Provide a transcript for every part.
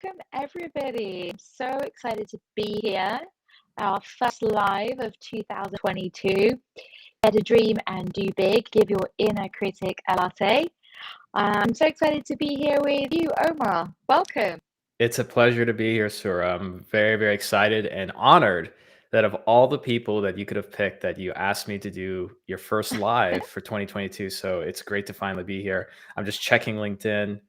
Welcome, everybody. I'm so excited to be here. Our first live of 2022. Dare to dream and do big. Give your inner critic a latte. I'm so excited to be here with you, Omar. Welcome. It's a pleasure to be here, Sura. I'm very, very excited and honored that of all the people that you could have picked, that you asked me to do your first live for 2022. So it's great to finally be here. I'm just checking LinkedIn.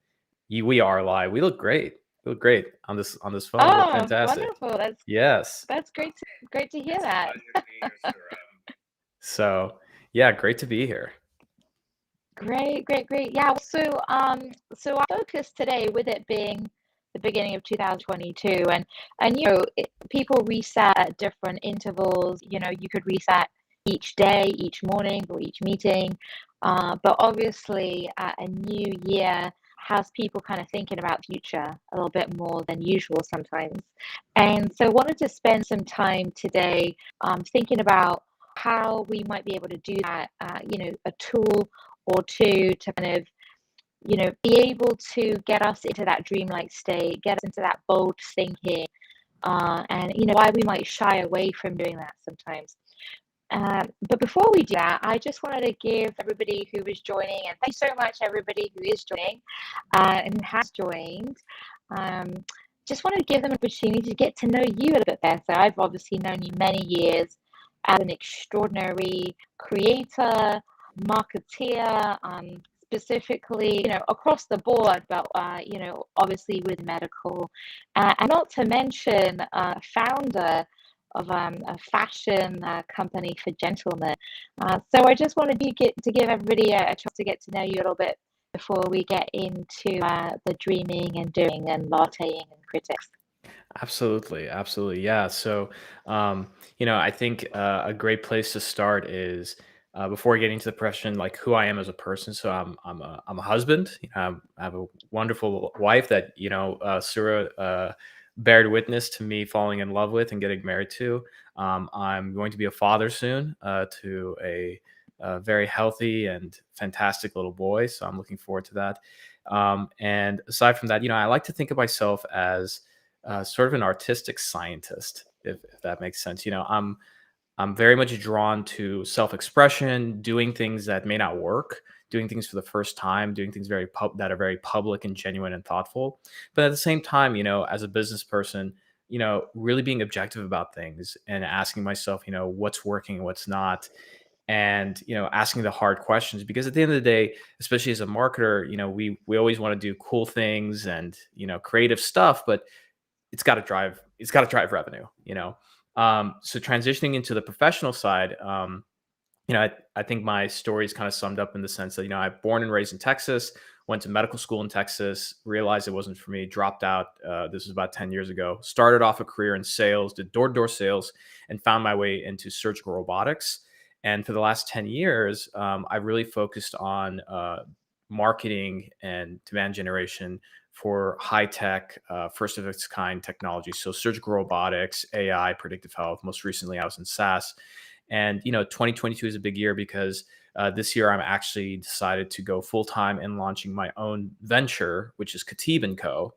We are live. We look great. We look great on this phone. We look Oh, fantastic. wonderful. That's Yes. that's great to hear It's a that. pleasure to be here, Sura. So yeah, great to be here. Great. Yeah. So our focus today, with it being the beginning of 2022, people reset at different intervals. You could reset each day, each morning, or each meeting. But obviously, a new year has people kind of thinking about future a little bit more than usual sometimes. And so, wanted to spend some time today, thinking about how we might be able to do that. A tool or two to kind of be able to get us into that dreamlike state, get us into that bold thinking, and why we might shy away from doing that sometimes. But before we do that, I just wanted to give everybody who is joining, and thank you so much everybody who is joining and has joined. um, just wanted to give them an opportunity to get to know you a little bit better. I've obviously known you many years as an extraordinary creator, marketeer, specifically, across the board, but, obviously with medical, and not to mention, founder of a fashion company for gentlemen. So I just wanted to give everybody a chance to get to know you a little bit before we get into the dreaming and doing and latteing and critics. Absolutely, absolutely. Yeah. So, I think a great place to start is before getting to the question, like who I am as a person. So, I'm a husband. I have a wonderful wife that Surah bared witness to me falling in love with and getting married to. I'm going to be a father soon to a very healthy and fantastic little boy. So, I'm looking forward to that. And aside from that, I like to think of myself as sort of an artistic scientist, if that makes sense. I'm very much drawn to self-expression, doing things that may not work, doing things for the first time, doing things that are very public and genuine and thoughtful. But at the same time, as a business person, really being objective about things and asking myself, what's working and what's not, and asking the hard questions, because at the end of the day, especially as a marketer, we always want to do cool things and creative stuff, but it's got to drive revenue. So transitioning into the professional side, I think my story is kind of summed up in the sense that I'm born and raised in Texas, went to medical school in Texas, realized it wasn't for me, dropped out. This was about 10 years ago. Started off a career in sales, did door-to-door sales, and found my way into surgical robotics. And for the last 10 years, I've really focused on marketing and demand generation for high tech, first of its kind technology. So surgical robotics, AI, predictive health. Most recently, I was in SaaS. And 2022 is a big year because this year I'm actually decided to go full time in launching my own venture, which is Khateeb and Co.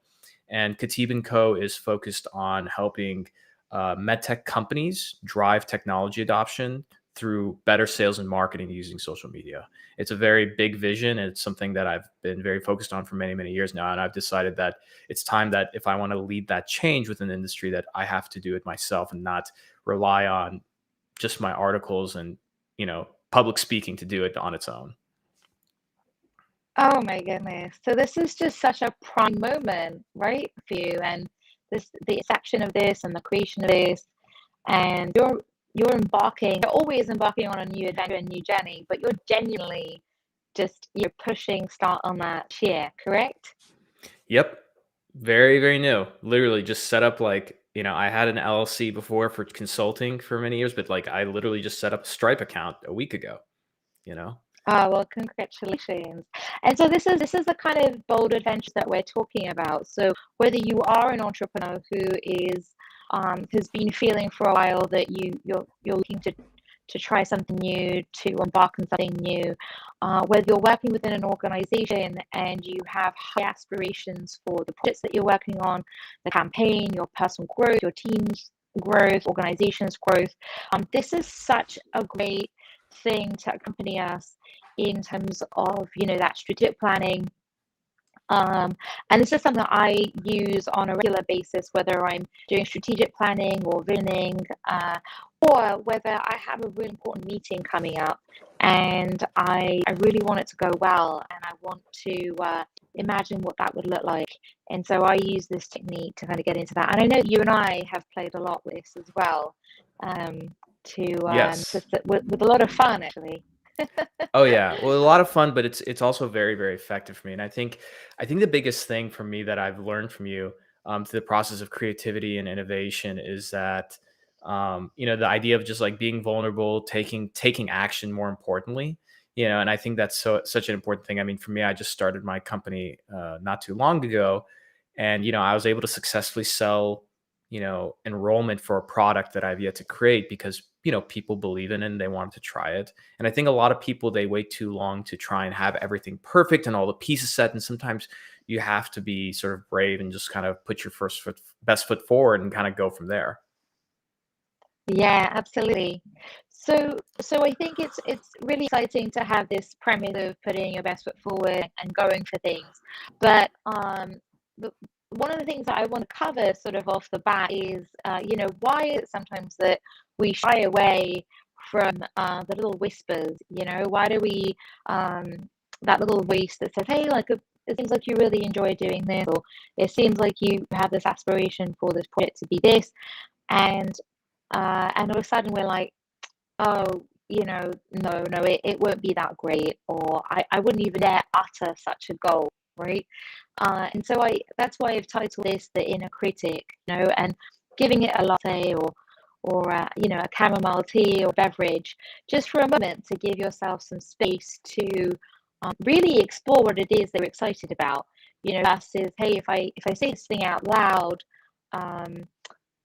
And Khateeb and Co. is focused on helping medtech companies drive technology adoption through better sales and marketing using social media. It's a very big vision, and it's something that I've been very focused on for many, many years now. And I've decided that it's time that if I want to lead that change within the industry, that I have to do it myself and not rely on just my articles and public speaking to do it on its own. Oh my goodness. So this is just such a prime moment, right, for you, and the inception of this and the creation of this, and you're always embarking on a new adventure, a new journey, but you're genuinely just you're pushing start on that year, correct? Yep. Very, very new. Literally just set up, like, I had an LLC before for consulting for many years, but like I literally just set up a Stripe account a week ago, you know? Ah, well, congratulations. And so this is the kind of bold adventures that we're talking about. So whether you are an entrepreneur who is who's been feeling for a while that you're looking to try something new, to embark on something new. Whether you're working within an organization and you have high aspirations for the projects that you're working on, the campaign, your personal growth, your team's growth, organization's growth, this is such a great thing to accompany us in terms of, that strategic planning. And this is something that I use on a regular basis, whether I'm doing strategic planning or visioning, or whether I have a really important meeting coming up and I really want it to go well and I want to imagine what that would look like. And so I use this technique to kind of get into that. And I know you and I have played a lot with this as well, Yes. with a lot of fun, actually. Oh yeah. Well, a lot of fun, but it's also very, very effective for me. And I think the biggest thing for me that I've learned from you through the process of creativity and innovation is that the idea of just like being vulnerable, taking action more importantly. And I think that's such an important thing. I mean, for me, I just started my company not too long ago, and I was able to successfully sell enrollment for a product that I've yet to create because people believe in it and they wanted to try it. And I think a lot of people, they wait too long to try and have everything perfect and all the pieces set. And sometimes you have to be sort of brave and just kind of put your best foot forward and kind of go from there. Yeah, absolutely. So I think it's really exciting to have this premise of putting your best foot forward and going for things. But the, one of the things that I want to cover sort of off the bat is, why is it sometimes that we shy away from the little whispers? Why do we that little voice that says, "Hey, like it seems like you really enjoy doing this," or "It seems like you have this aspiration for this project to be this," and and all of a sudden we're like, oh, no, it won't be that great, or I wouldn't even dare utter such a goal, right? And so that's why I've titled this The Inner Critic, and giving it a latte or a chamomile tea or beverage, just for a moment to give yourself some space to really explore what it is they're excited about. Versus, hey, if I say this thing out loud, um,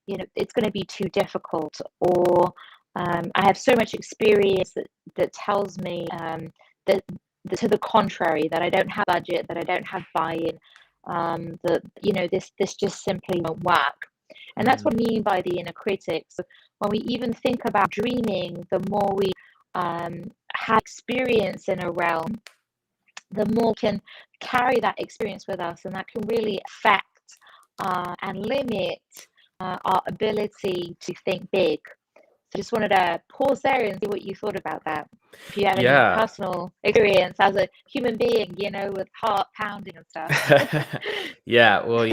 it's going to be too difficult, or I have so much experience that tells me that to the contrary, that I don't have budget, that I don't have buy-in, that this just simply won't work. And that's what I mean by the inner critic. So when we even think about dreaming, the more we have experience in a realm, the more we can carry that experience with us, and that can really affect and limit our ability to think big. So just wanted to pause there and see what you thought about that. If you have any Yeah. personal experience as a human being, with heart pounding and stuff. Yeah, well,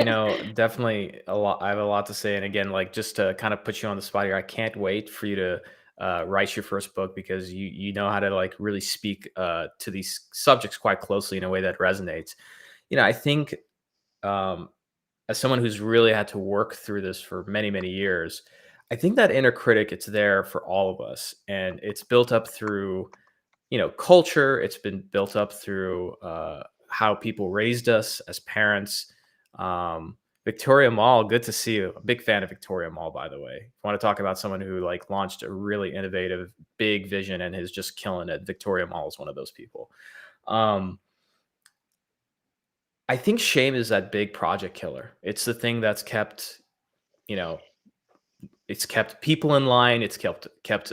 definitely a lot. I have a lot to say, and again, like just to kind of put you on the spot here, I can't wait for you to write your first book because you know how to like really speak to these subjects quite closely in a way that resonates. I think um, as someone who's really had to work through this for many, many years, I think that inner critic, it's there for all of us, and it's built up through culture. It's been built up through how people raised us as parents. Um, Victoria Mall, good to see you. A big fan of Victoria Mall, by the way. If you want to talk about someone who like launched a really innovative, big vision and is just killing it, Victoria Mall is one of those people. Um, I think shame is that big project killer. It's the thing that's kept, you know, it's kept people in line. It's kept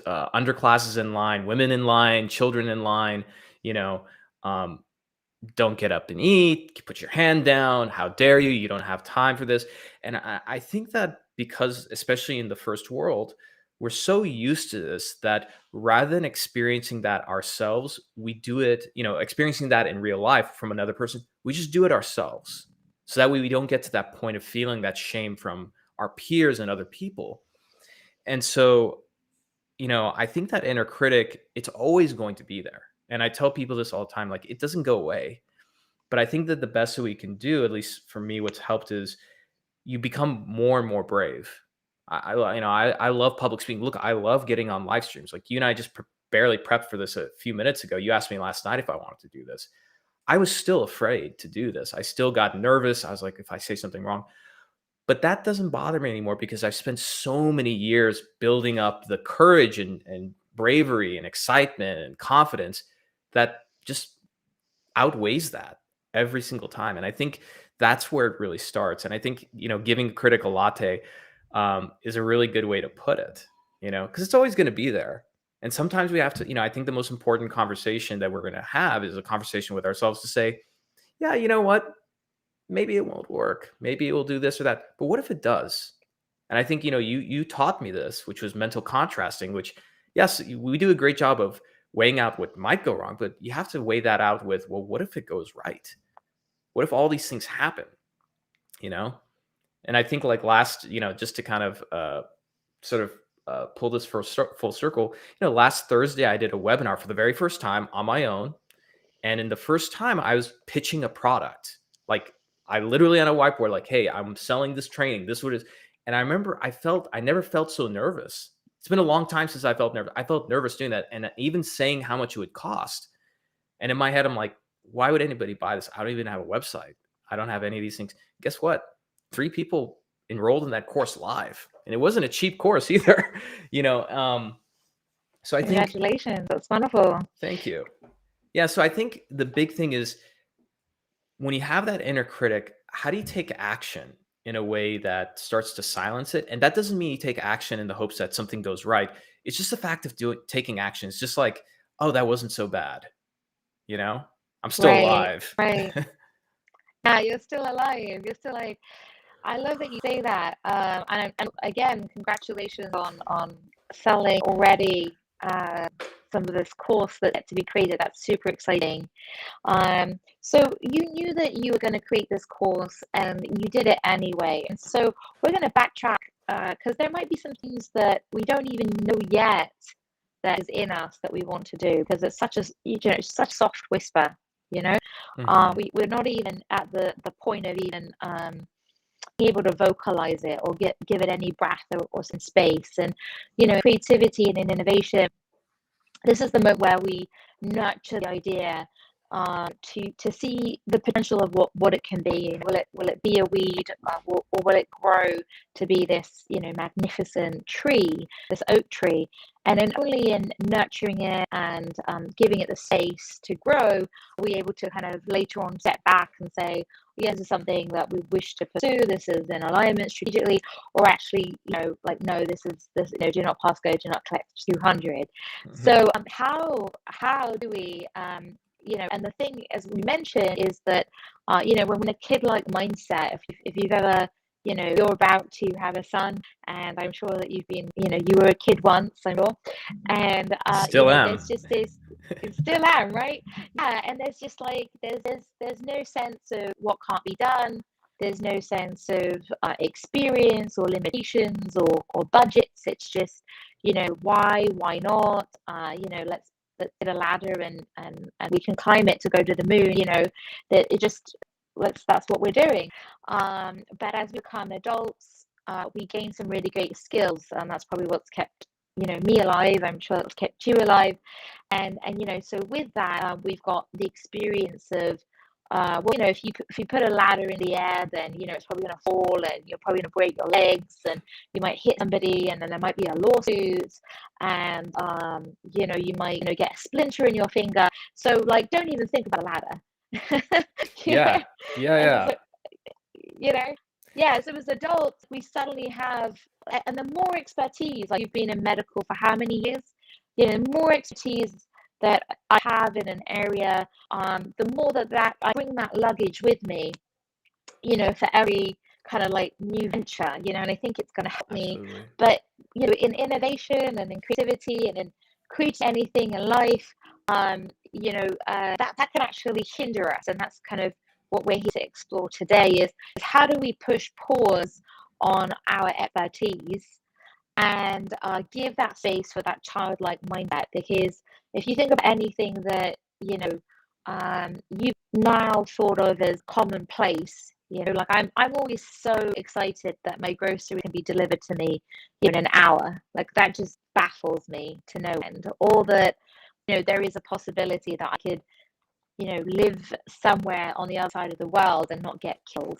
underclasses in line, women in line, children in line. You know, um, don't get up and eat. Put your hand down. How dare you? You don't have time for this. And I think that because, especially in the first world, we're so used to this that rather than experiencing that ourselves, we do it. Experiencing that in real life from another person, we just do it ourselves. So that way we don't get to that point of feeling that shame from our peers and other people. And so, I think that inner critic, it's always going to be there. And I tell people this all the time, like it doesn't go away. But I think that the best that we can do, at least for me, what's helped is you become more and more brave. I love public speaking. Look, I love getting on live streams. Like you and I just barely prepped for this a few minutes ago. You asked me last night if I wanted to do this. I was still afraid to do this. I still got nervous. I was like, if I say something wrong, but that doesn't bother me anymore because I've spent so many years building up the courage and bravery and excitement and confidence that just outweighs that every single time. And I think that's where it really starts. And I think, giving a critic a latte is a really good way to put it, because it's always going to be there. And sometimes we have to, I think the most important conversation that we're going to have is a conversation with ourselves to say, yeah, you know what? Maybe it won't work. Maybe it will do this or that. But what if it does? And I think, you taught me this, which was mental contrasting, which, yes, we do a great job of weighing out what might go wrong, but you have to weigh that out with, well, what if it goes right? What if all these things happen? And I think like last, just to kind of sort of pull this full circle, last Thursday, I did a webinar for the very first time on my own. And in the first time I was pitching a product, like I literally on a whiteboard, like, hey, I'm selling this training. This is what it is. And I remember I never felt so nervous. It's been a long time since I felt nervous. I felt nervous doing that. And even saying how much it would cost. And in my head, I'm like, why would anybody buy this? I don't even have a website. I don't have any of these things. Guess what? 3 people enrolled in that course live. And it wasn't a cheap course either, So I think, congratulations. That's wonderful. Thank you. Yeah. So I think the big thing is when you have that inner critic, how do you take action in a way that starts to silence it? And that doesn't mean you take action in the hopes that something goes right. It's just the fact of taking action. It's just like, oh, that wasn't so bad. I'm still alive. Right. Yeah, you're still alive. You're still alive. I love that you say that. And again, congratulations on selling already some of this course that's to be created. That's super exciting. So you knew that you were going to create this course and you did it anyway. And so we're going to backtrack because there might be some things that we don't even know yet that is in us that we want to do, because it's such it's such soft whisper, we're not even at the point of even able to vocalize it or give it any breath or some space. And creativity and innovation, this is the moment where we nurture the idea to see the potential of what it can be. Will it be a weed, or will it grow to be this magnificent tree, this oak tree? And then only in nurturing it and giving it the space to grow, are we able to kind of later on step back and say, yes, this is something that we wish to pursue. This is in alignment strategically, or actually, no, this, do not pass go, do not collect 200. Mm-hmm. So how do we, and the thing, as we mentioned, is that, when in a kid-like mindset, if you've ever, you're about to have a son, and I'm sure that you've been, you were a kid once, I'm sure, and still am. There's just this, still am, right? Yeah, and there's just there's no sense of what can't be done. There's no sense of experience or limitations or budgets. It's just, why not? Let's get a ladder and we can climb it to go to the moon. That it just. That's what we're doing. But as we become adults, we gain some really great skills, and that's probably what's kept me alive. I'm sure it's kept you alive. And so with that, we've got the experience of if you put a ladder in the air, then it's probably going to fall, and you're probably going to break your legs, and you might hit somebody, and then there might be a lawsuit, and you might get a splinter in your finger. So don't even think about a ladder. Yeah. So as adults, we suddenly have, and the more expertise, like you've been in medical for how many years, the more expertise that I have in an area, the more that I bring that luggage with me, for every kind of new venture, and I think it's going to help me. But in innovation and in creativity and in creating anything in life, that can actually hinder us. And that's kind of what we're here to explore today is how do we push pause on our expertise and give that space for that childlike mindset. Because if you think of anything that you've now thought of as commonplace, I'm always so excited that my grocery can be delivered to me in an hour. That just baffles me to no end. Or that there is a possibility that I could live somewhere on the other side of the world and not get killed.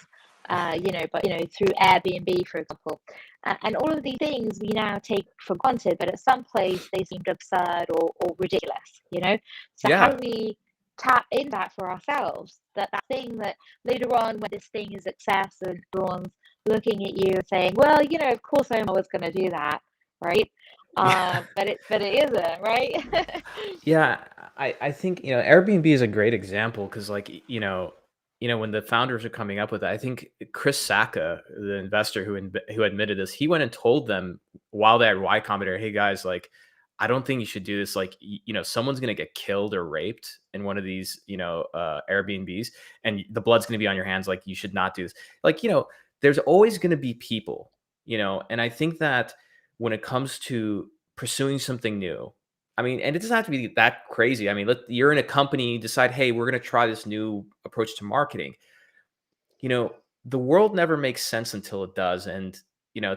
through Airbnb, for example. And all of these things we now take for granted, but at some place they seemed absurd or ridiculous. So how Yeah. do we tap into that for ourselves? That thing that later on, when this thing is success and everyone's looking at you and saying, well, of course Omar was going to do that, right? Yeah. But it isn't, right? Yeah, I think Airbnb is a great example because when the founders are coming up with it, I think Chris Sacca, the investor who admitted this, he went and told them while they had Y Combinator, hey guys, like I don't think you should do this. Like someone's gonna get killed or raped in one of these Airbnbs, and the blood's gonna be on your hands. Like you should not do this. Like there's always gonna be people, and I think that when it comes to pursuing something new. I mean, and it doesn't have to be that crazy. I mean, you're in a company, you decide, hey, we're going to try this new approach to marketing. You know, the world never makes sense until it does. And,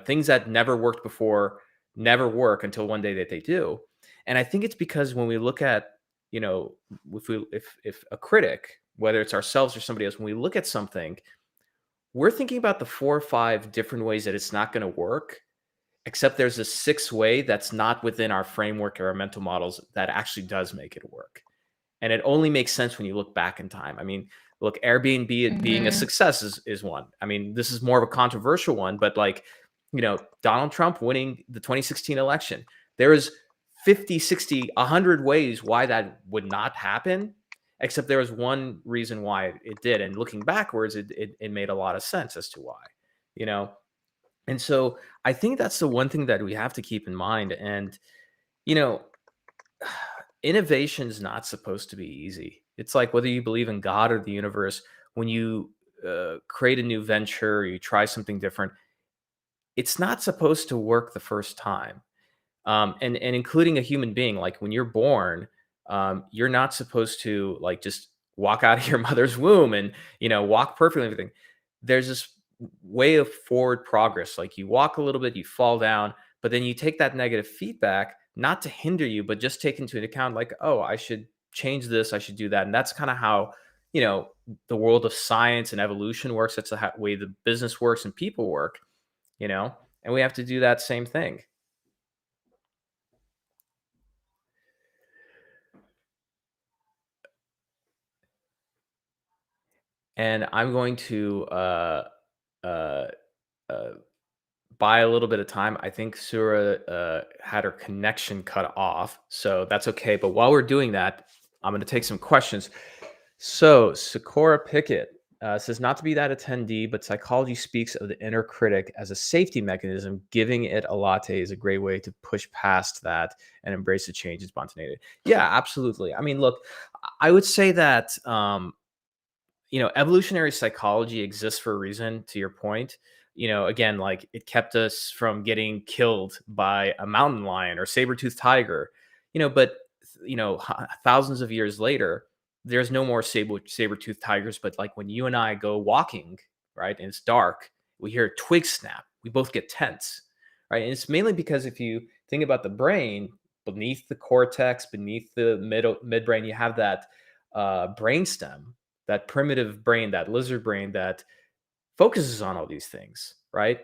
things that never worked before never work until one day that they do. And I think it's because when we look at, if a critic, whether it's ourselves or somebody else, when we look at something, we're thinking about the 4 or 5 different ways that it's not going to work. Except there's a 6th way that's not within our framework or our mental models that actually does make it work. And it only makes sense when you look back in time. I mean, look, Airbnb being a Hmm. success is one. I mean, this is more of a controversial one, but Donald Trump winning the 2016 election, there is 50, 60, 100 ways why that would not happen, except there was one reason why it did. And looking backwards, it made a lot of sense as to why, you know? And so I think that's the one thing that we have to keep in mind. And, you know, innovation is not supposed to be easy. It's like whether you believe in God or the universe, when you create a new venture, or you try something different, it's not supposed to work the first time. And including a human being, like when you're born, you're not supposed to like just walk out of your mother's womb and walk perfectly and everything. There's this way of forward progress. Like you walk a little bit, you fall down, but then you take that negative feedback not to hinder you, but just take into account like, oh, I should change this, I should do that, and that's kind of how you know the world of science and evolution works. That's the way the business works and people work. And we have to do that same thing. And I'm going to uh, uh, buy a little bit of time. I think Sura had her connection cut off, so that's okay. But while we're doing that, I'm going to take some questions. So Sakura Pickett says, not to be that attendee, but psychology speaks of the inner critic as a safety mechanism. Giving it a latte is a great way to push past that and embrace the change and spontaneity. Yeah, absolutely. I mean, look, I would say that evolutionary psychology exists for a reason, to your point. Again, like it kept us from getting killed by a mountain lion or saber-toothed tiger, but thousands of years later, there's no more saber-toothed tigers. But like when you and I go walking, right, and it's dark, we hear a twig snap, we both get tense, right? And it's mainly because if you think about the brain, beneath the cortex, beneath the midbrain, you have that brainstem, that primitive brain, that lizard brain that focuses on all these things, right?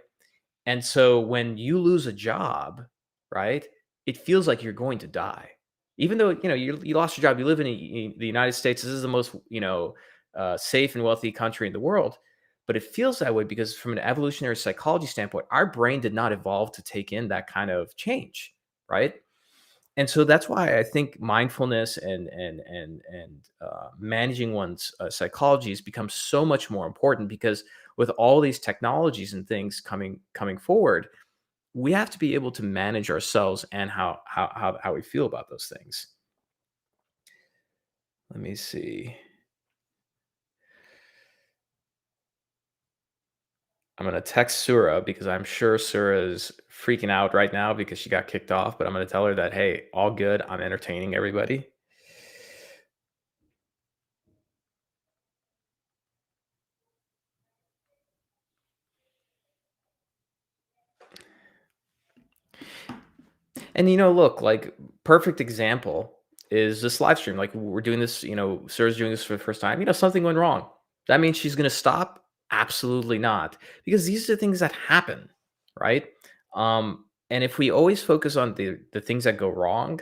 And so when you lose a job, right, it feels like you're going to die. Even though you lost your job, you live in the United States. This is the most safe and wealthy country in the world, but it feels that way because from an evolutionary psychology standpoint, our brain did not evolve to take in that kind of change, right? And so that's why I think mindfulness and managing one's psychology has become so much more important because with all these technologies and things coming forward, we have to be able to manage ourselves and how we feel about those things. Let me see. I'm gonna text Sura because I'm sure Sura is freaking out right now because she got kicked off. But I'm gonna tell her that hey, all good. I'm entertaining everybody. And look, like perfect example is this live stream. Like we're doing this, Sarah's doing this for the first time. Something went wrong. That means she's gonna stop. Absolutely not, because these are things that happen, right? And if we always focus on the things that go wrong,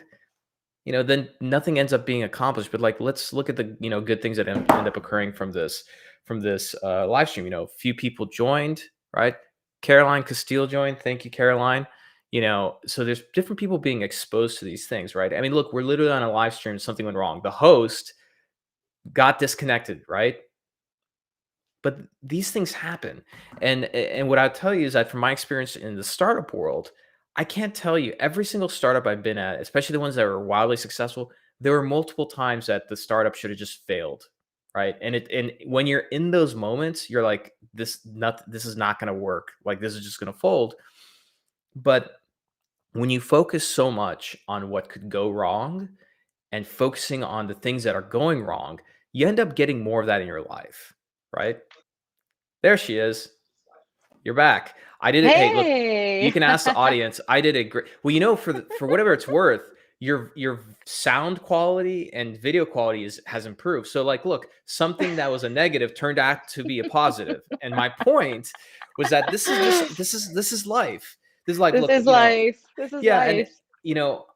then nothing ends up being accomplished. But like, let's look at the good things that end up occurring from this live stream. Few people joined, right? Caroline Castile joined. Thank you, Caroline. So there's different people being exposed to these things, right? I mean, look, we're literally on a live stream. Something went wrong. The host got disconnected, right? But these things happen. And what I'll tell you is that from my experience in the startup world, I can't tell you every single startup I've been at, especially the ones that were wildly successful, there were multiple times that the startup should have just failed. Right. And when you're in those moments, you're like, this is not gonna work. Like this is just gonna fold. But when you focus so much on what could go wrong and focusing on the things that are going wrong, you end up getting more of that in your life. Right. There she is. You're back. I did it. Hey, look, you Hey. can ask the audience. I did a great. Well, for whatever it's worth, your sound quality and video quality has improved. So, like, look, something that was a negative turned out to be a positive. And my point was that this is life. This is like, This look, is life. This is yeah, and life. you know,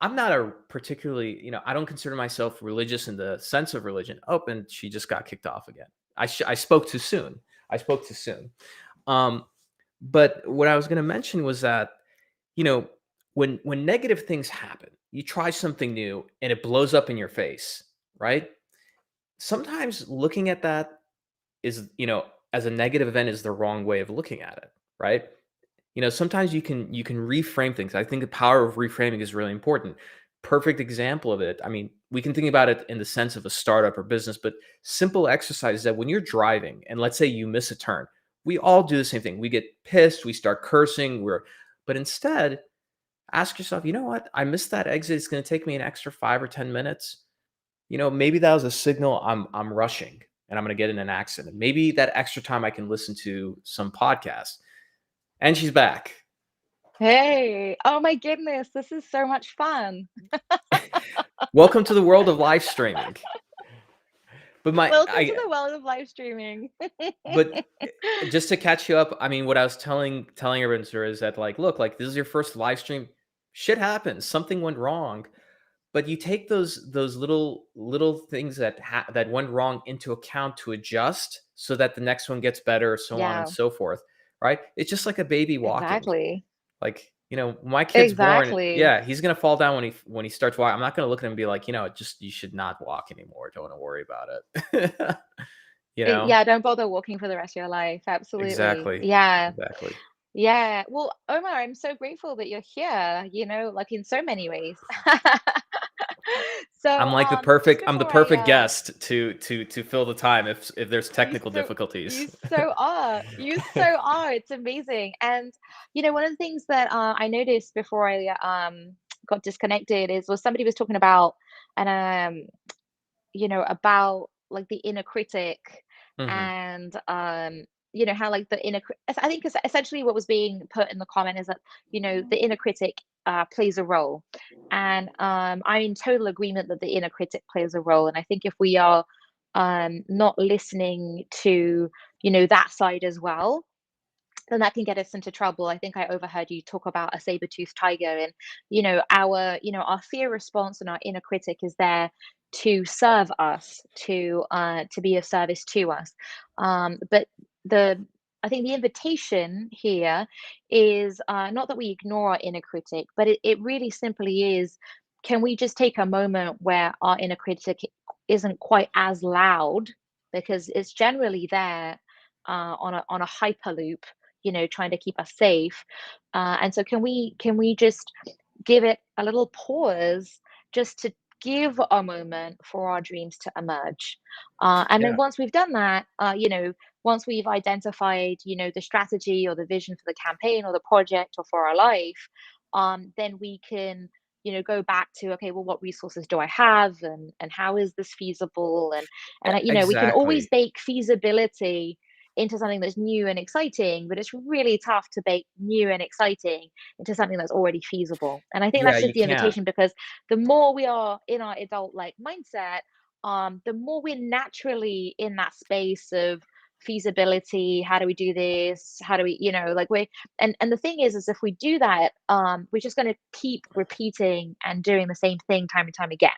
I'm not a particularly, I don't consider myself religious in the sense of religion. Oh, and she just got kicked off again. I spoke too soon. I spoke too soon. Um, but what I was going to mention was that, you know, when negative things happen, you try something new and it blows up in your face, right? Sometimes looking at that is, as a negative event is the wrong way of looking at it, right? Sometimes you can reframe things. I think the power of reframing is really important. Perfect example of it. I mean, we can think about it in the sense of a startup or business, but simple exercise that when you're driving and let's say you miss a turn, we all do the same thing. We get pissed, we start cursing, but instead ask yourself, you know what? I missed that exit. It's going to take me an extra 5 or 10 minutes. Maybe that was a signal I'm rushing and I'm going to get in an accident. Maybe that extra time I can listen to some podcast. And she's back. Hey. Oh my goodness. This is so much fun. Welcome to the world of live streaming. But Welcome to the world of live streaming. But just to catch you up, I mean, what I was telling everyone is that, like, look, like this is your first live stream. Shit happens. Something went wrong. But you take those little things that went wrong into account to adjust so that the next one gets better, so on and Yeah, so forth. Right? It's just like a baby walking. exactly. Like, when my kid's born, Exactly. yeah, he's gonna fall down when he starts walking. I'm not gonna look at him and be like, just you should not walk anymore. Don't worry about it. Yeah, don't bother walking for the rest of your life. Absolutely. Exactly. Yeah. Exactly. Yeah. Well, Omar, I'm so grateful that you're here, like in so many ways. So, just I'm the before perfect I guest to fill the time if there's you technical so you difficulties. so are. You so are. It's amazing. And one of the things that I noticed before I got disconnected was somebody was talking about and about like the inner critic Mhm. and how like the I think essentially what was being put in the comment is that the inner critic plays a role, and I'm in total agreement that the inner critic plays a role. And I think if we are not listening to that side as well, then that can get us into trouble. I think I overheard you talk about a saber-toothed tiger, and our fear response and our inner critic is there to serve us, to be of service to us. But the I think the invitation here is not that we ignore our inner critic, but it really simply is, can we just take a moment where our inner critic isn't quite as loud, because it's generally there on a hyperloop, trying to keep us safe. And so can we just give it a little pause, just to give a moment for our dreams to emerge. And then Yeah. once we've done that, once we've identified, the strategy or the vision for the campaign or the project or for our life, then we can, go back to, okay, well, what resources do I have, and how is this feasible? We can always Exactly. bake feasibility into something that's new and exciting, but it's really tough to bake new and exciting into something that's already feasible. And I think Yeah, that's just you the can't. invitation, because the more we are in our adult like mindset, the more we're naturally in that space of feasibility, how do we do this, how do we, like we and the thing is if we do that, we're just going to keep repeating and doing the same thing time and time again.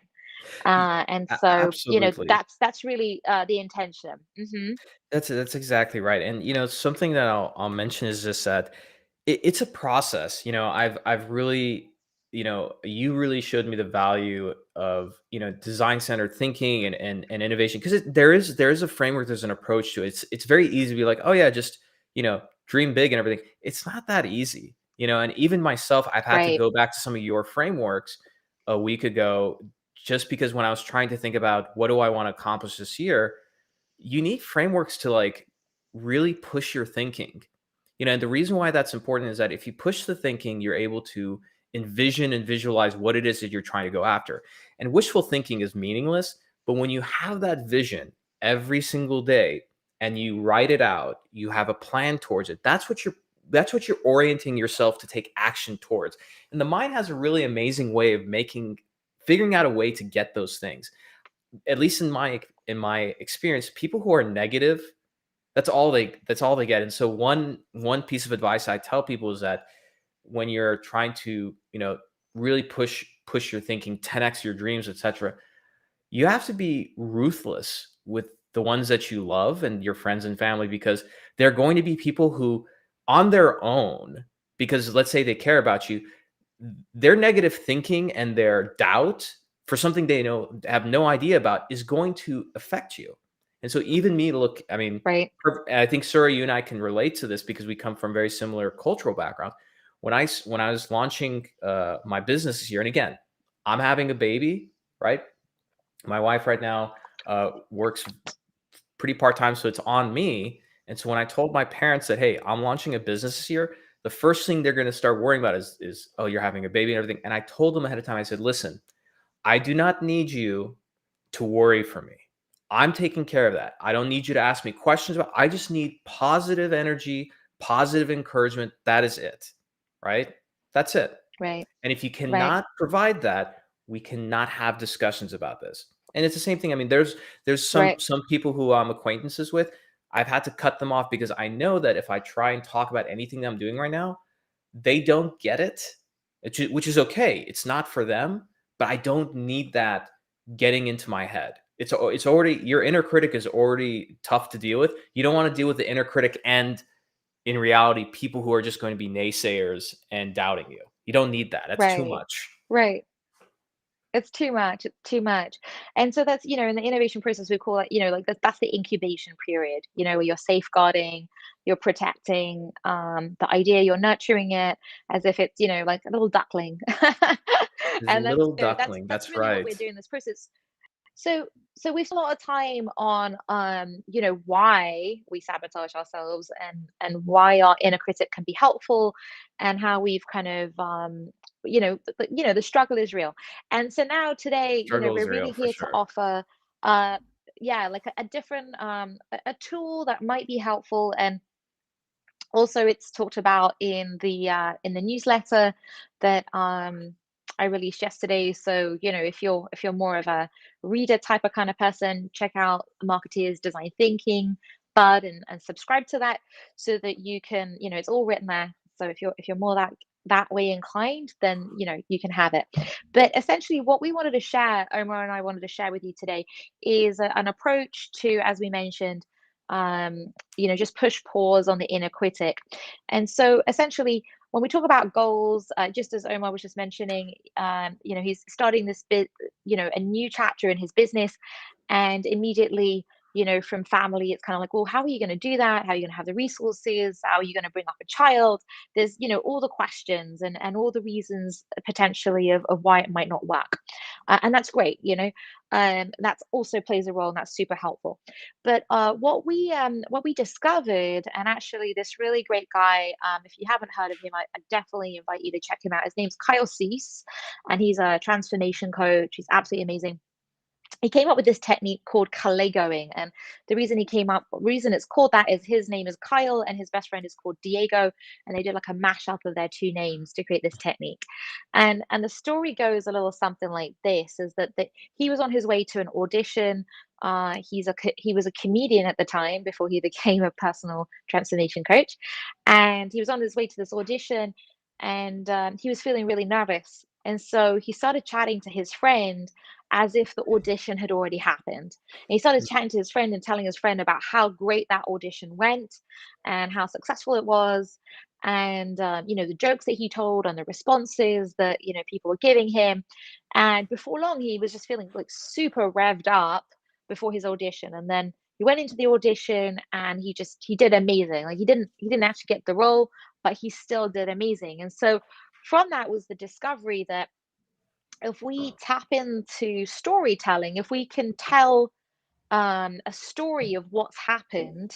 Y- And so, Absolutely. that's really the intention. That's exactly right. And something that I'll mention is just that it's a process. I've really, you really showed me the value of design centered thinking and innovation, because there is a framework, there's an approach to it. It's very easy to be like, oh yeah, just dream big and everything. It's not that easy. And even myself, I've had to Right, go back to some of your frameworks a week ago, just because when I was trying to think about what do I want to accomplish this year, you need frameworks to like really push your thinking. And the reason why that's important is that if you push the thinking, you're able to envision and visualize what it is that you're trying to go after. And wishful thinking is meaningless, but when you have that vision every single day and you write it out, you have a plan towards it. That's what you're orienting yourself to take action towards. And the mind has a really amazing way of figuring out a way to get those things. At least in my experience, people who are negative, that's all they get. And so one piece of advice I tell people is that when you're trying to really push your thinking, 10x your dreams, etc., you have to be ruthless with the ones that you love and your friends and family, because they're going to be people who on their own, because let's say they care about you, their negative thinking and their doubt for something they have no idea about is going to affect you. And so even me, look, I mean, right, I think Sura, you and I can relate to this because we come from very similar cultural backgrounds. When I was launching my business this year, and again, I'm having a baby, right? My wife right now works pretty part time, so it's on me. And so when I told my parents that, hey, I'm launching a business this year, the first thing they're going to start worrying about is, oh, you're having a baby and everything. And I told them ahead of time, I said, listen, I do not need you to worry for me. I'm taking care of that. I don't need you to ask me questions about. I just need positive energy, positive encouragement. That is it. Right? That's it. right, And if you right, cannot provide that, we cannot have discussions about this. And it's the same thing. I mean, there's some right, some people who I'm acquaintances with. I've had to cut them off because I know that if I try and talk about anything that I'm doing right now, they don't get it, which is okay. It's not for them, but I don't need that getting into my head. It's already, your inner critic is already tough to deal with. You don't want to deal with the inner critic and, in reality, people who are just going to be naysayers and doubting you. You don't need that. That's too right, much. right. It's too much, it's too much. And so that's, in the innovation process, we call it, like that's the incubation period, where you're safeguarding, you're protecting the idea, you're nurturing it as if it's, like a little duckling. There's a And then little so that's duckling. that's That's really what we're right. doing in this process. So we've spent a lot of time on why we sabotage ourselves, and why our inner critic can be helpful, and how we've kind of the struggle is real. And so now today, Struggle is we're really real for here to sure. offer uh yeah, like a different a tool that might be helpful. And also it's talked about in the newsletter that I released yesterday. So if you're more of a reader type of kind of person, check out Marketeers Design Thinking bud, and subscribe to that, so that you can, it's all written there. So if you're more that way inclined, then you can have it. But essentially what we wanted to share, Omar and I wanted to share with you today, is an approach to, as we mentioned, just push pause on the inner critic. And so essentially, when we talk about goals, just as Omar was just mentioning, he's starting this bit, a new chapter in his business, and immediately, from family, it's kind of like, well, how are you going to do that? How are you going to have the resources? How are you going to bring up a child? There's, all the questions, and all the reasons potentially of why it might not work. And that's great, that's also plays a role, and that's super helpful. But what we discovered, and actually this really great guy, if you haven't heard of him, I definitely invite you to check him out. His name's Kyle Cease, and he's a transformation coach. He's absolutely amazing. he came up with this technique called Kalegoing. And the reason it's called that is his name is Kyle and his best friend is called Diego. And they did like a mashup of their two names to create this technique. And the story goes a little something like this, is that he was on his way to an audition. He was a comedian at the time before he became a personal transformation coach. And he was on his way to this audition, and he was feeling really nervous. And so he started chatting to his friend as if the audition had already happened. And he started chatting to his friend and telling his friend about how great that audition went and how successful it was. And, the jokes that he told and the responses that, people were giving him. And before long, he was just feeling like super revved up before his audition. And then he went into the audition and he did amazing. Like he didn't actually get the role, but he still did amazing. And so from that was the discovery that if we tap into storytelling, if we can tell a story of what's happened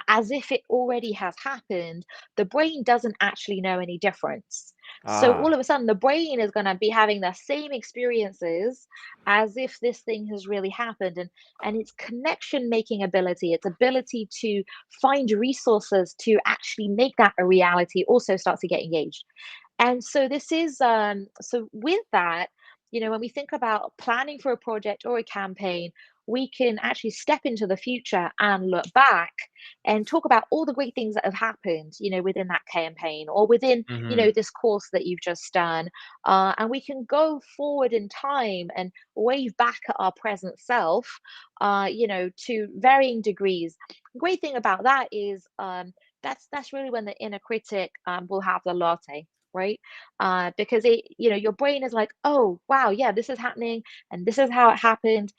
as if it already has happened, the brain doesn't actually know any difference. So all Ah, of a sudden, the brain is going to be having the same experiences as if this thing has really happened. And its connection making ability, its ability to find resources to actually make that a reality also starts to get engaged. And so this is so with that, when we think about planning for a project or a campaign, we can actually step into the future and look back and talk about all the great things that have happened, within that campaign or within, hmm, this course that you've just done. And we can go forward in time and wave back at our present self, to varying degrees. Great thing about that is that's really when the inner critic will have the latte, right? Because your brain is like, oh wow, yeah, this is happening, and this is how it happened.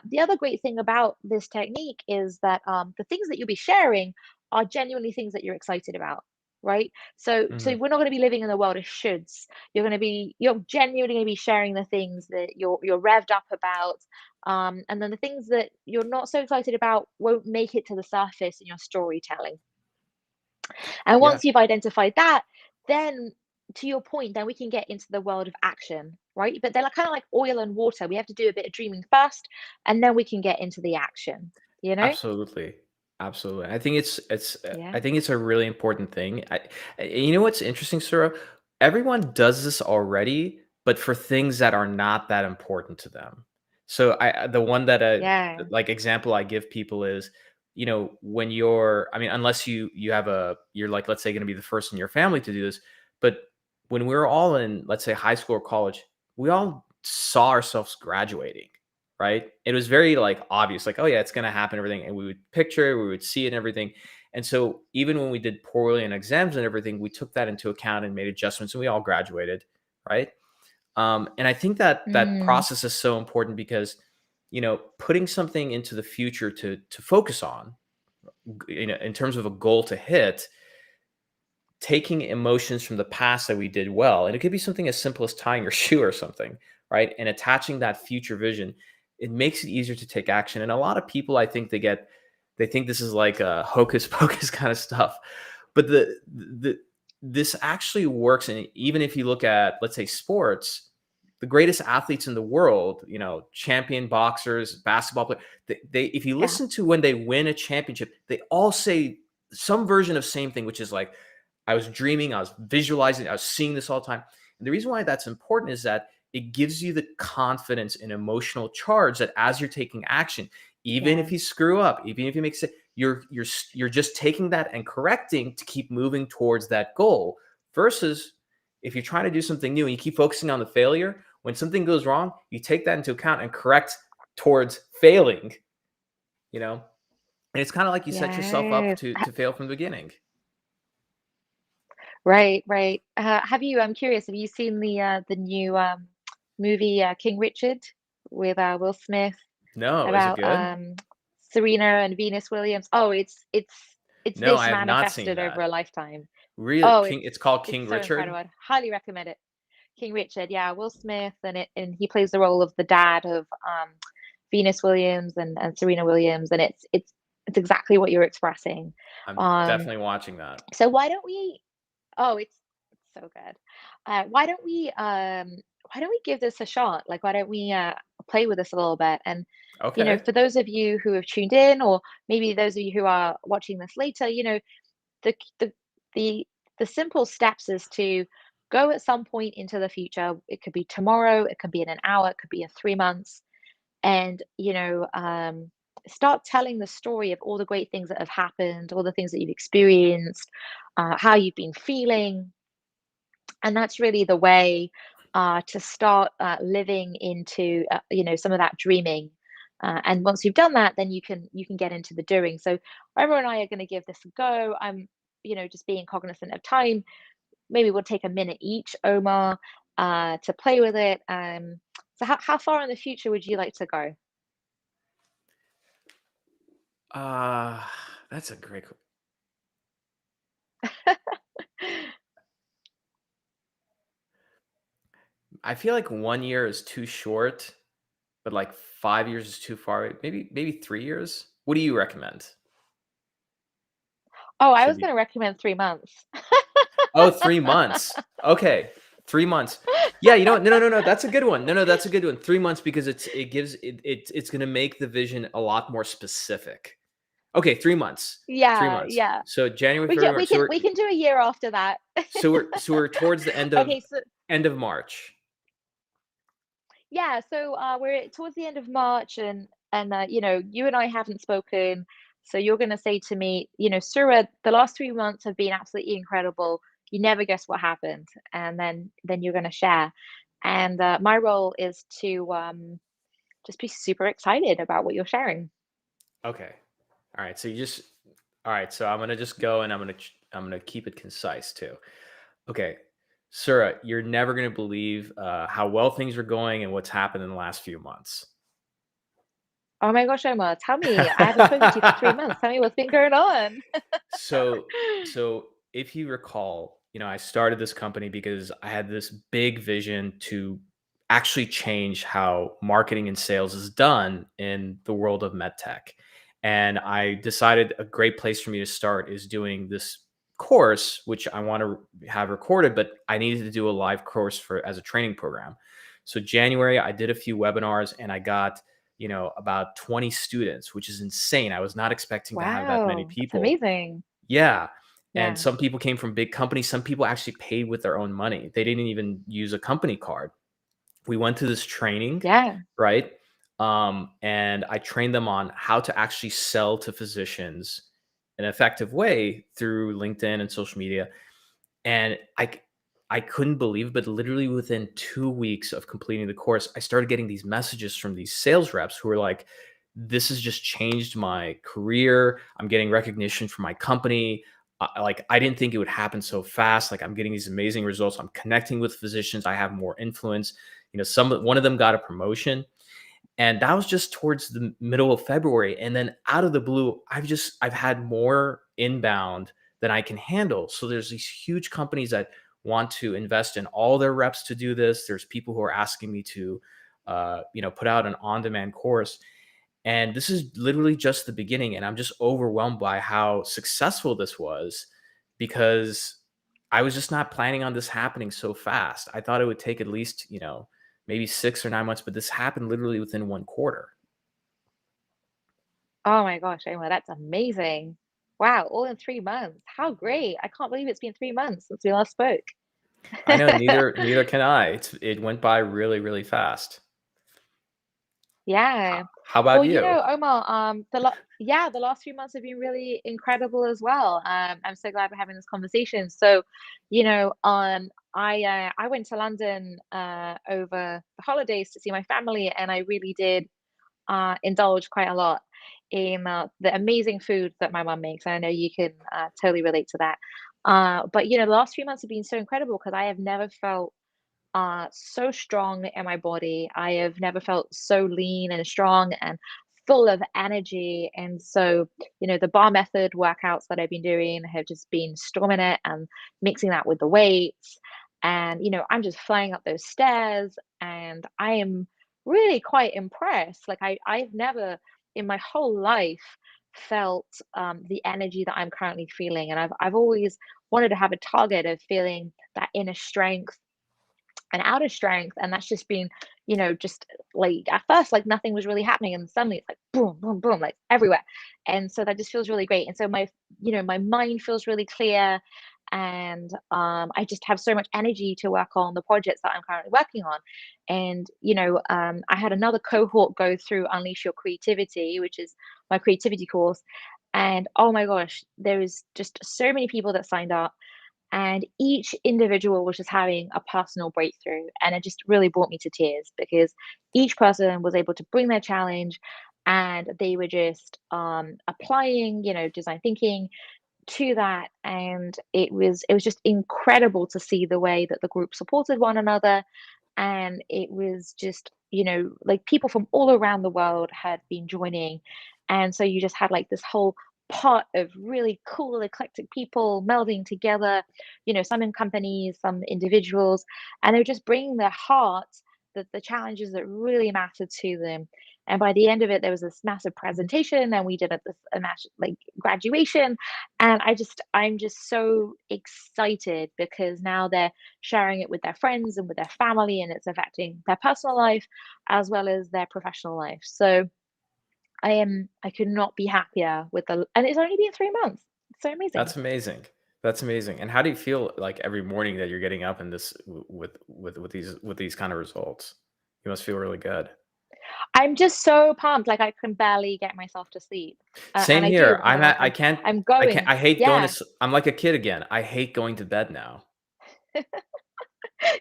The other great thing about this technique is that the things that you'll be sharing are genuinely things that you're excited about, right? So hmm. we're not going to be living in the world of shoulds. You're genuinely going to be sharing the things that you're revved up about. And then the things that you're not so excited about won't make it to the surface in your storytelling. And Yeah, once you've identified that, then to your point, then we can get into the world of action, right? But they're like, kind of like oil and water. We have to do a bit of dreaming first, and then we can get into the action, you know? absolutely. Absolutely. I think Yeah. I think it's a really important thing. You know what's interesting, Sarah? Everyone does this already, but for things that are not that important to them. So the one that Yeah. like example I give people is, when I mean, unless you have you're like, let's say, going to be the first in your family to do this, but when we were all in, let's say, high school or college, we all saw ourselves graduating, right? It was very like obvious, like, oh yeah, it's gonna happen, everything. And we would picture it, we would see it and everything. And so even when we did poorly in exams and everything, we took that into account and made adjustments and we all graduated, right? And I think that that Mm, process is so important because, putting something into the future to focus on, in terms of a goal to hit, taking emotions from the past that we did well, and it could be something as simple as tying your shoe or something, right? And attaching that future vision, it makes it easier to take action. And a lot of people, I think they think this is like a hocus pocus kind of stuff, but this actually works. And even if you look at, let's say, sports, the greatest athletes in the world, champion boxers, basketball players, they if you yeah. listen to when they win a championship, they all say some version of same thing, which is like, I was dreaming, I was visualizing, I was seeing this all the time. And the reason why that's important is that it gives you the confidence and emotional charge that as you're taking action, even Yeah. if you screw up, even if you make it, you're just taking that and correcting to keep moving towards that goal. Versus if you're trying to do something new and you keep focusing on the failure, when something goes wrong, you take that into account and correct towards failing, you know? And it's kind of like you set yourself up Yes. to fail from the beginning. Right, right. I'm curious, have you seen the new movie King Richard with Will Smith No, is it about good? Serena and Venus Williams? Oh, it's No, this I have not seen manifested over that. a lifetime. Really? Oh, It's called it's King so Richard? incredible. I'd highly recommend it. King Richard, yeah, Will Smith, and he plays the role of the dad of Venus Williams and Serena Williams, and it's exactly what you're expressing. I'm Um, definitely watching that. so why don't we? Oh, it's so good. Why don't we why don't we give this a shot? Like, why don't we play with this a little bit? And, Okay. for those of you who have tuned in, or maybe those of you who are watching this later, the the the the simple steps is to go at some point into the future. It could be tomorrow, it could be in an hour, it could be in 3 months, and start telling the story of all the great things that have happened, all the things that you've experienced, how you've been feeling, and that's really the way to start living into some of that dreaming. And once you've done that, then you can get into the doing. So Omar and I are going to give this a go. I'm just being cognizant of time. Maybe we'll take a minute each, Omar, to play with it. So how far in the future would you like to go? Uh, that's a great. I feel like 1 year is too short, but like 5 years is too far. Maybe 3 years. What do you recommend? Oh, I Should was be. going to recommend 3 months. Oh, 3 months. Okay, 3 months. Yeah, you know what? No, no, no, no. That's a good one. No, no, that's a good one. 3 months because it's gonna make the vision a lot more specific. Okay, 3 months. Three Yeah, months. yeah. So January, We can February, we March. So can we're we can do a year after that. so we're so we're towards the Okay, so end of March. yeah, so we're towards the end of March, and you and I haven't spoken, so you're going to say to me, Surah, the last 3 months have been absolutely incredible. You never guess what happened, and then you're going to share, and my role is to just be super excited about what you're sharing. Okay. All right. So you just all right. So I'm gonna just go and I'm gonna keep it concise too. Okay. Surah, you're never gonna believe how well things are going and what's happened in the last few months. Oh my gosh, Omar, tell me. I haven't spoken to you for 3 months. Tell me what's been going on. So so if you recall, I started this company because I had this big vision to actually change how marketing and sales is done in the world of medtech. And I decided a great place for me to start is doing this course, which I want to have recorded, but I needed to do a live course for as a training program. So January, I did a few webinars and I got about 20 students, which is insane. I was not expecting to have that many Wow, that's people. amazing. Yeah. And Yeah. some people came from big companies. Some people actually paid with their own money. They didn't even use a company card. We went to this training, Yeah. right? And I trained them on how to actually sell to physicians in an effective way through LinkedIn and social media. And I couldn't believe, but literally within 2 weeks of completing the course, I started getting these messages from these sales reps who were like, this has just changed my career. I'm getting recognition from my company. Like I didn't think it would happen so fast. Like I'm getting these amazing results. I'm connecting with physicians. I have more influence. One of them got a promotion, and that was just towards the middle of February. And then out of the blue, I've had more inbound than I can handle. So there's these huge companies that want to invest in all their reps to do this. There's people who are asking me to, put out an on-demand course. And this is literally just the beginning. And I'm just overwhelmed by how successful this was because I was just not planning on this happening so fast. I thought it would take at least, maybe 6 or 9 months, but this happened literally within 1 quarter. Oh my gosh, Emma, that's amazing. Wow, all in 3 months. How great. I can't believe it's been 3 months since we last spoke. I know neither can I. It went by really, really fast. Yeah. How Well, about you? Omar, the last 3 months have been really incredible as well. I'm so glad we're having this conversation. So, I went to London over the holidays to see my family, and I really did indulge quite a lot in the amazing food that my mum makes. I know you can totally relate to that. But the last 3 months have been so incredible because I have never felt so strong in my body. I have never felt so lean and strong and full of energy. And so, the bar method workouts that I've been doing have just been storming it and mixing that with the weights. And, I'm just flying up those stairs and I am really quite impressed. Like I've never in my whole life felt the energy that I'm currently feeling. And I've always wanted to have a target of feeling that inner strength and out of strength. And that's just been, just like at first, like nothing was really happening. And suddenly it's like boom, boom, boom, like everywhere. And so that just feels really great. And so my mind feels really clear. And I just have so much energy to work on the projects that I'm currently working on. And, I had another cohort go through Unleash Your Creativity, which is my creativity course. And oh my gosh, there was just so many people that signed up, and each individual was just having a personal breakthrough, and it just really brought me to tears because each person was able to bring their challenge, and they were just applying design thinking to that. And it was just incredible to see the way that the group supported one another. And it was just like people from all around the world had been joining. And so you just had like this whole pot of really cool eclectic people melding together, some in companies, some individuals, and they were just bringing their heart, the challenges that really mattered to them. And by the end of it, there was this massive presentation, and we did a like graduation. And I'm just so excited because now they're sharing it with their friends and with their family, and it's affecting their personal life as well as their professional life. So I could not be happier with and it's only been 3 months. It's so amazing. That's amazing. That's amazing. And how do you feel like every morning that you're getting up in this with these kind of results? You must feel really good. I'm just so pumped, like I can barely get myself to sleep. And Same I do here. because I'm going. I hate going to Yeah. I'm like a kid again. I hate going to bed now.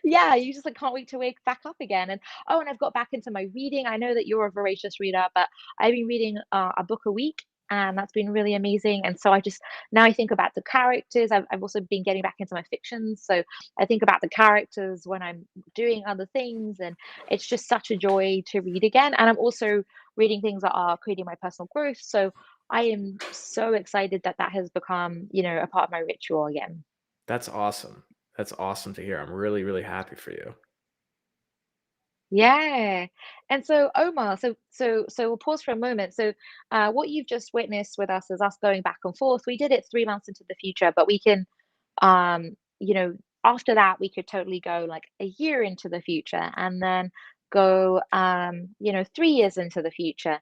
Yeah, you just like can't wait to wake back up again. And oh, and I've got back into my reading. I know that you're a voracious reader, but I've been reading a book a week, and that's been really amazing. And so I just now I think about the characters. I've also been getting back into my fictions, so I think about the characters when I'm doing other things, and it's just such a joy to read again. And I'm also reading things that are creating my personal growth. So I am so excited that that has become, a part of my ritual again. That's awesome. That's awesome to hear. I'm really, really happy for you. Yeah. And so Omar, so we'll pause for a moment. So what you've just witnessed with us is us going back and forth. We did it 3 months into the future, but we can um, after that we could totally go like a year into the future, and then go 3 years into the future.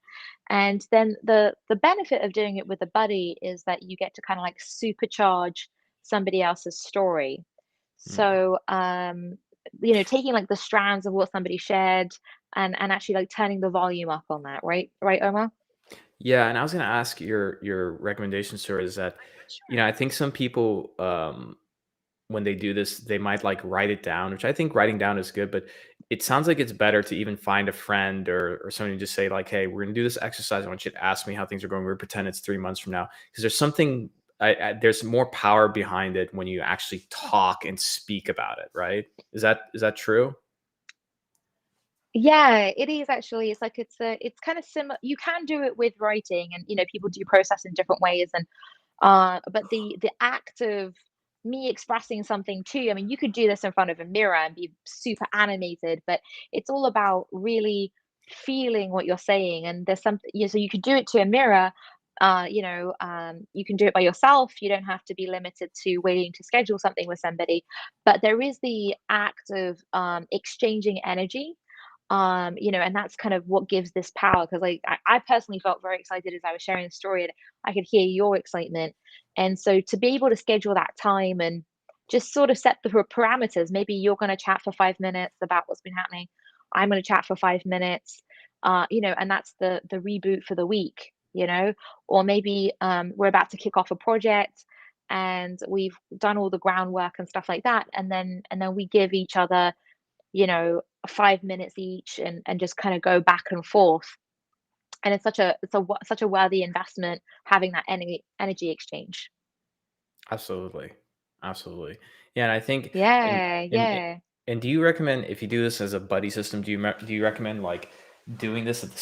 And then the benefit of doing it with a buddy is that you get to kind of like supercharge somebody else's story. Mm. So taking like the strands of what somebody shared, and actually like turning the volume up on that, right, Omar? Yeah, and I was gonna ask your recommendation, sir, is that, I think some people when they do this, they might like write it down, which I think writing down is good, but it sounds like it's better to even find a friend or somebody to just say like, "Hey, we're gonna do this exercise. I want you to ask me how things are going. We're pretend it's 3 months from now," because there's something. There's more power behind it when you actually talk and speak about it, right? Is that true? Yeah, it is actually. It's like it's kind of similar. You can do it with writing, and people do process in different ways. And but the act of me expressing something to you, I mean, you could do this in front of a mirror and be super animated, but it's all about really feeling what you're saying. And there's something, so you could do it to a mirror. You can do it by yourself. You don't have to be limited to waiting to schedule something with somebody. But there is the act of exchanging energy, and that's kind of what gives this power. Because like I personally felt very excited as I was sharing the story, and I could hear your excitement. And so to be able to schedule that time and just sort of set the parameters, maybe you're going to chat for 5 minutes about what's been happening, I'm going to chat for 5 minutes, and that's the reboot for the week. Or maybe we're about to kick off a project, and we've done all the groundwork and stuff like that, and then we give each other 5 minutes each, and just kind of go back and forth. And such a worthy investment having that energy exchange. Absolutely. Absolutely. Yeah, and I think and Yeah, and yeah. and do you recommend if you do this as a buddy system, do you recommend like doing this at the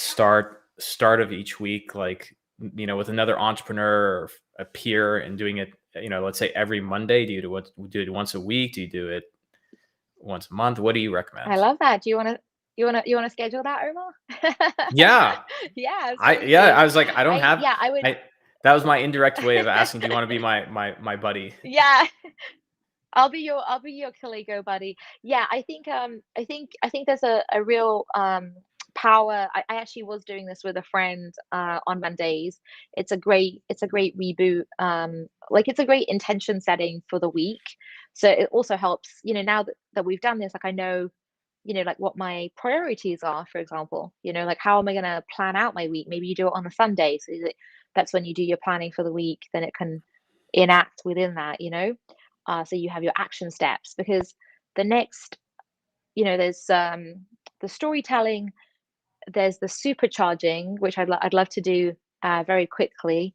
start of each week, like with another entrepreneur or a peer and doing it, let's say every Monday? Do it once a week? Do you do it once a month? What do you I recommend? love that. Do you wanna schedule that, Omar? Yeah. Yeah, I seriously. was like, I don't I have Yeah, I would. I that was my indirect way of asking, do you want to be my buddy? Yeah. I'll be your Kaligo buddy. Yeah, I think there's a real power. I actually was doing this with a friend on Mondays. It's a great reboot. Like it's a great intention setting for the week. So it also helps, now that we've done this, like I know, like what my priorities are, for example, like how am I gonna plan out my week? Maybe you do it on a Sunday, so that's when you do your planning for the week, then it can enact within that, so you have your action steps because the next, there's the storytelling, there's the supercharging, which I'd love to do very quickly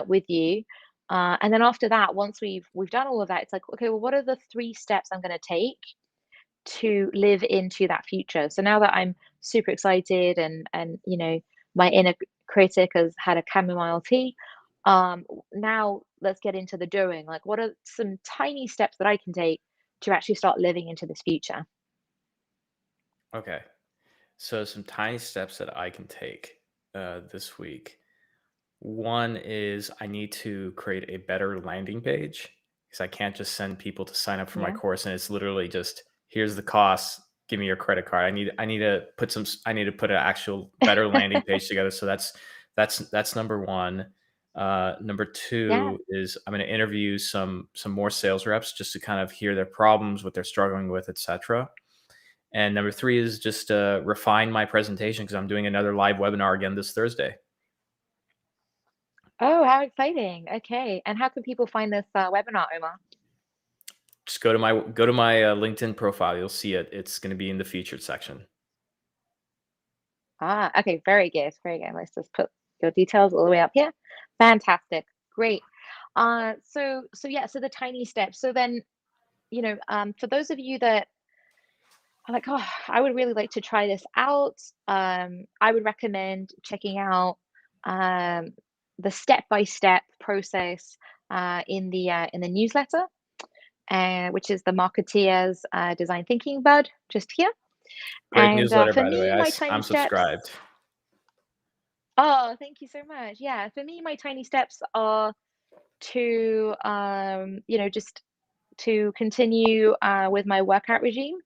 with you. And then after that, once we've done all of that, it's like, okay, well, what are the 3 steps I'm going to take to live into that future? So now that I'm super excited and my inner critic has had a chamomile tea, now let's get into the doing. Like, what are some tiny steps that I can take to actually start living into this future? Okay. So some tiny steps that I can take this week. One is I need to create a better landing page because I can't just send people to sign up for my Yeah. course and it's literally just here's the cost, give me your credit card. I need to put an actual better landing page together. So that's number one. Number Yeah. two is I'm going to interview some more sales reps just to kind of hear their problems, what they're struggling with, etc. And number three is just refine my presentation because I'm doing another live webinar again this Thursday. Oh, how exciting. Okay. And how can people find this webinar, Omar? Just go to my LinkedIn profile. You'll see it. It's going to be in the featured section. Ah, okay. Very good. Very good. Let's just put your details all the way up here. Fantastic. Great. So yeah, so the tiny steps. So then, for those of you that are like, oh, I would really like to try this out, I would recommend checking out um, the step-by-step process in the newsletter, which is the Marketeers Design Thinking Bud, just here. Great And newsletter, for by the way. me, my tiny I'm steps. subscribed. Oh, thank you so much. Yeah, for me, my tiny steps are to, just to continue with my workout regime.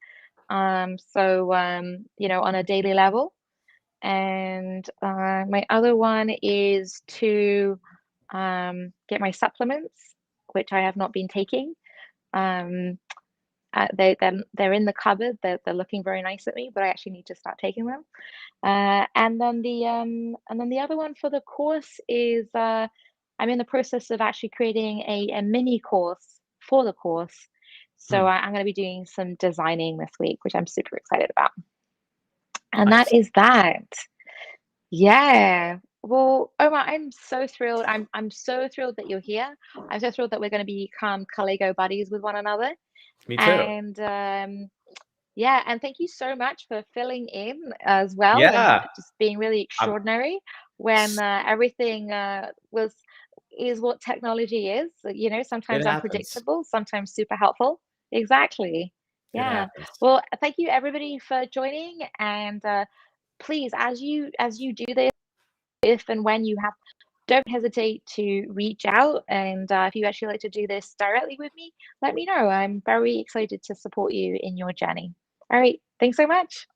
On a daily level. And my other one is to get my supplements, which I have not been taking. Um, they're in the cupboard. They're looking very nice at me, but I actually need to start taking them. And then the other one for the course is I'm in the process of actually creating a mini course for the course. So Hmm, I'm going to be doing some designing this week, which I'm super excited about. And that nice. is that. Yeah. Well, Omar, I'm so thrilled. I'm so thrilled that you're here. I'm so thrilled that we're going to become Caligo buddies with one another. Me too. And yeah, and thank you so much for filling in as well and Yeah. just being really I'm, extraordinary when everything is what technology is. it Sometimes happens. unpredictable, sometimes super helpful. Exactly. It Yeah. happens. Well, thank you everybody for joining, and please, as you do this, if and when you have, don't hesitate to reach out. And if you actually like to do this directly with me, let me know. I'm very excited to support you in your journey. All right. Thanks so much.